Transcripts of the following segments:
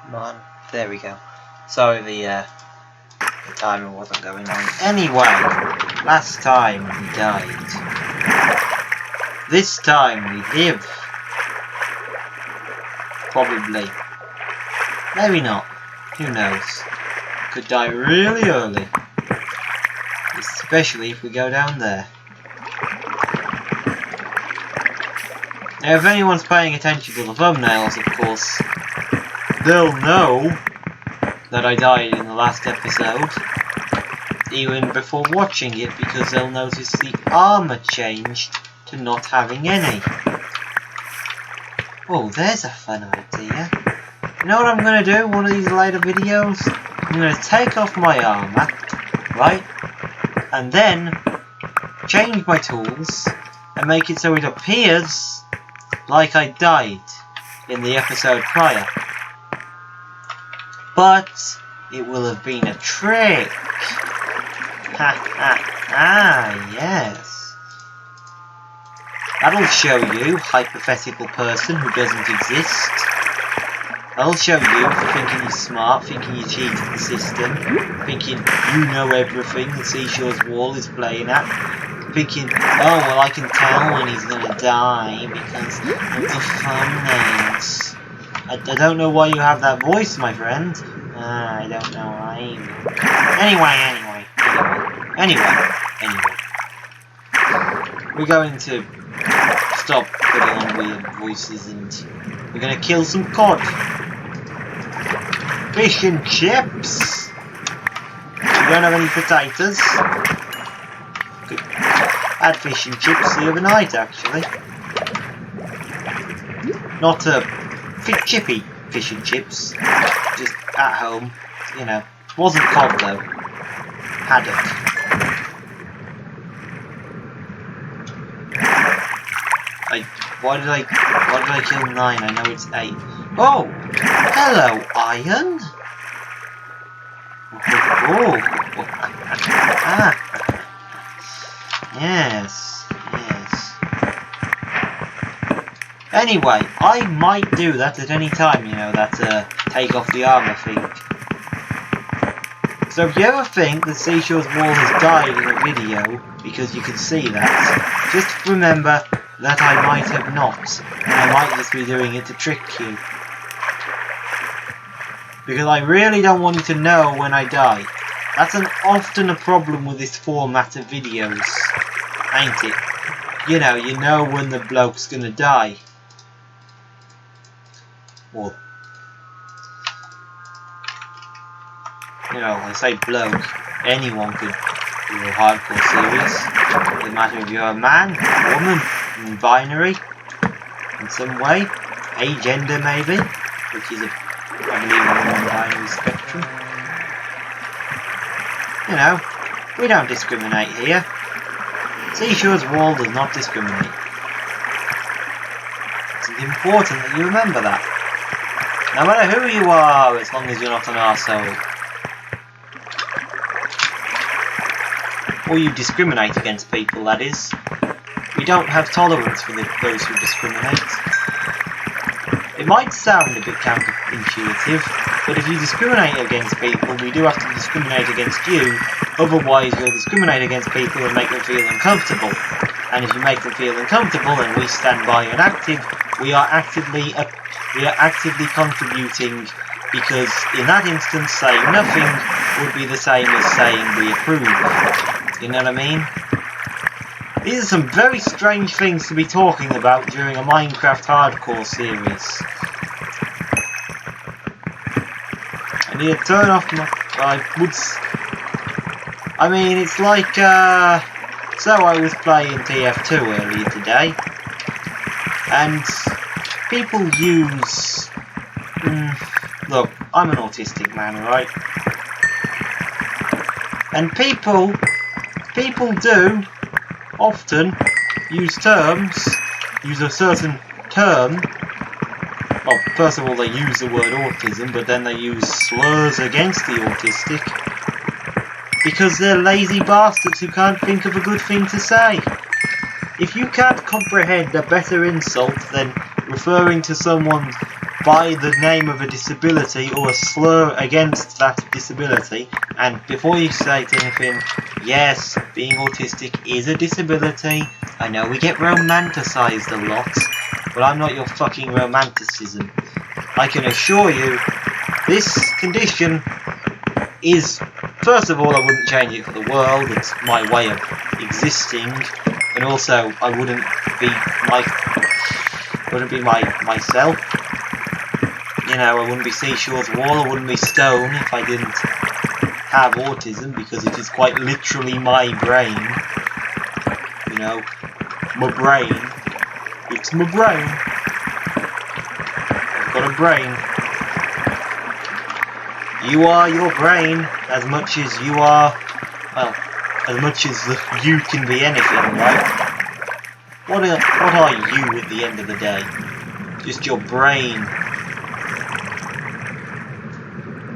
Come on. There we go. Sorry, the timer wasn't going on. Anyway, last time we died. This time we live. Probably. Maybe not. Who knows? Could die really early. Especially if we go down there. Now if anyone's paying attention to the thumbnails, of course, they'll know that I died in the last episode. Even before watching it, because they'll notice the armor changed to not having any. Oh, there's a fun idea. You know what I'm going to do in one of these later videos? I'm going to take off my armor, right? And then change my tools and make it so it appears like I died in the episode prior. But it will have been a trick. Ha ha ha, yes. That'll show you, hypothetical person who doesn't exist. That'll show you thinking you're smart, thinking you cheated the system, thinking you know everything the Seashore's Wall is playing at, thinking, oh well I can tell when he's gonna die because of the thumbnails. I don't know why you have that voice, my friend. I don't know either. Anyway. We're going to stop putting on weird voices and we're going to kill some cod. Fish and chips. We don't have any potatoes. Could had fish and chips the other night, actually. Not a chippy fish and chips, just at home, you know. Wasn't cod though. Haddock. Why did I kill 9? I know it's 8. Oh! Hello, Iron! Oh! Yes. Anyway, I might do that at any time, you know, that take off the armor thing. So if you ever think that Seashore's Wall has died in a video, because you can see that, just remember that I might have not, and I might just be doing it to trick you. Because I really don't want you to know when I die. That's often a problem with this format of videos, ain't it? You know when the bloke's gonna die. Well, you know, I say bloke, anyone could do a hardcore series. Doesn't matter if you're a man, woman, binary, in some way, agender maybe, which is I believe on the non-binary spectrum. You know, we don't discriminate here. Seashore's Wall does not discriminate. It's important that you remember that. No matter who you are, as long as you're not an arsehole. Or you discriminate against people, that is. We don't have tolerance for those who discriminate. It might sound a bit counterintuitive, but if you discriminate against people, we do have to discriminate against you. Otherwise, you'll discriminate against people and make them feel uncomfortable. And if you make them feel uncomfortable and we stand by inactive, we are actively contributing, because in that instance, saying nothing would be the same as saying we approve. You know what I mean? These are some very strange things to be talking about during a Minecraft hardcore series. I need to turn off my... I mean, it's like, so I was playing TF2 earlier today, and people use... look, I'm an autistic man, right? And people do often use a certain term. Well, first of all, they use the word autism, but then they use slurs against the autistic, because they're lazy bastards who can't think of a good thing to say. If you can't comprehend a better insult than referring to someone by the name of a disability or a slur against that disability, and before you say anything, yes, being autistic is a disability. I know we get romanticised a lot, but I'm not your fucking romanticism. I can assure you, this condition is, first of all, I wouldn't change it for the world. It's my way of existing, and also I wouldn't be myself. You know, I wouldn't be Seashore's Wall, I wouldn't be Stone if I didn't have autism, because it is quite literally my brain. You know, my brain. It's my brain. I've got a brain. You are your brain as much as you are, well, as much as you can be anything, right? What are you at the end of the day? Just your brain.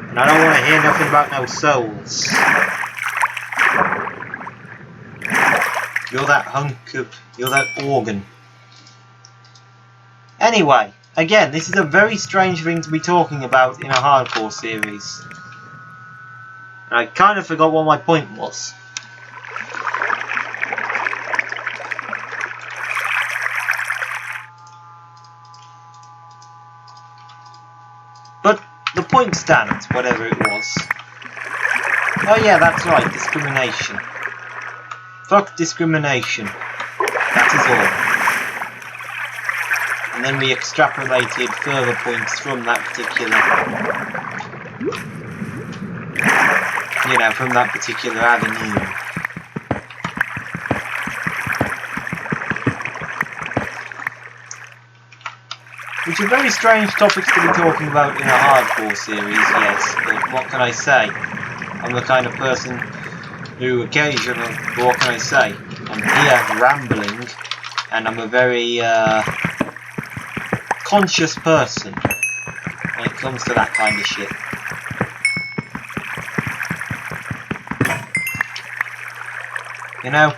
And I don't want to hear nothing about no souls. You're that organ. Anyway, again, this is a very strange thing to be talking about in a hardcore series. And I kind of forgot what my point was. But the point stands, whatever it was. Oh yeah, that's right, discrimination. Fuck discrimination. That is all. And then we extrapolated further points from that particular, you know, from that particular avenue. Which are very strange topics to be talking about in a hardcore series, yes, but what can I say? I'm the kind of person who occasionally, what can I say? I'm here rambling, and I'm a very conscious person when it comes to that kind of shit. You know?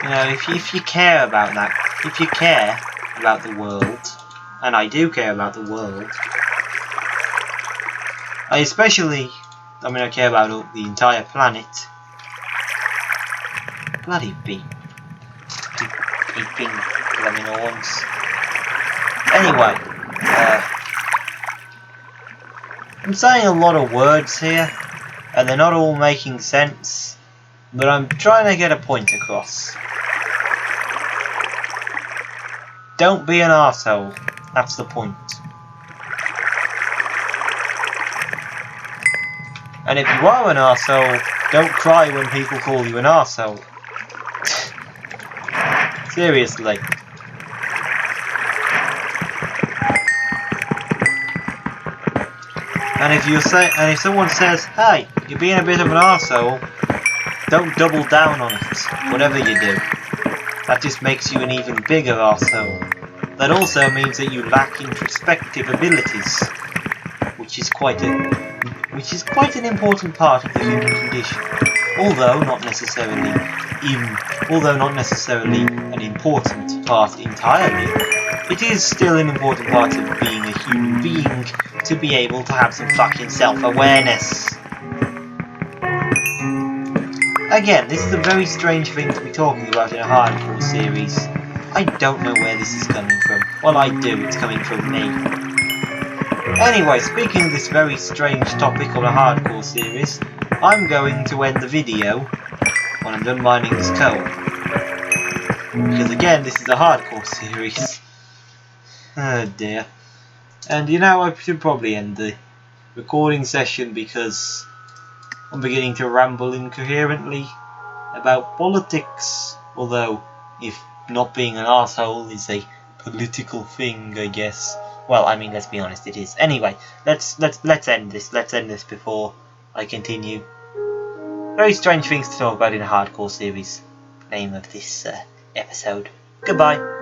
You know, if you care about that, if you care about the world, and I do care about the world, I care about the entire planet. Bloody beeping blooming horns. Anyway, I'm saying a lot of words here, and they're not all making sense, but I'm trying to get a point across. Don't be an arsehole. That's the point. And if you are an arsehole, don't cry when people call you an arsehole. Seriously. And if someone says, "Hey, you're being a bit of an arsehole," don't double down on it. Whatever you do, that just makes you an even bigger arsehole. That also means that you lack introspective abilities, which is quite an important part of the human condition. Although not necessarily an important part entirely, it is still an important part of being a human being to be able to have some fucking self-awareness. Again, this is a very strange thing to be talking about in a hardcore series. I don't know where this is coming from. Well, I do, it's coming from me. Anyway, speaking of this very strange topic on a hardcore series, I'm going to end the video when I'm done mining this coal. Because again, this is a hardcore series. Oh dear. And you know, I should probably end the recording session because I'm beginning to ramble incoherently about politics. Although, if not being an arsehole is a political thing, I guess. Well, I mean, let's be honest, it is. Anyway, let's end this. Let's end this before I continue. Very strange things to talk about in a hardcore series. Name of this episode. Goodbye.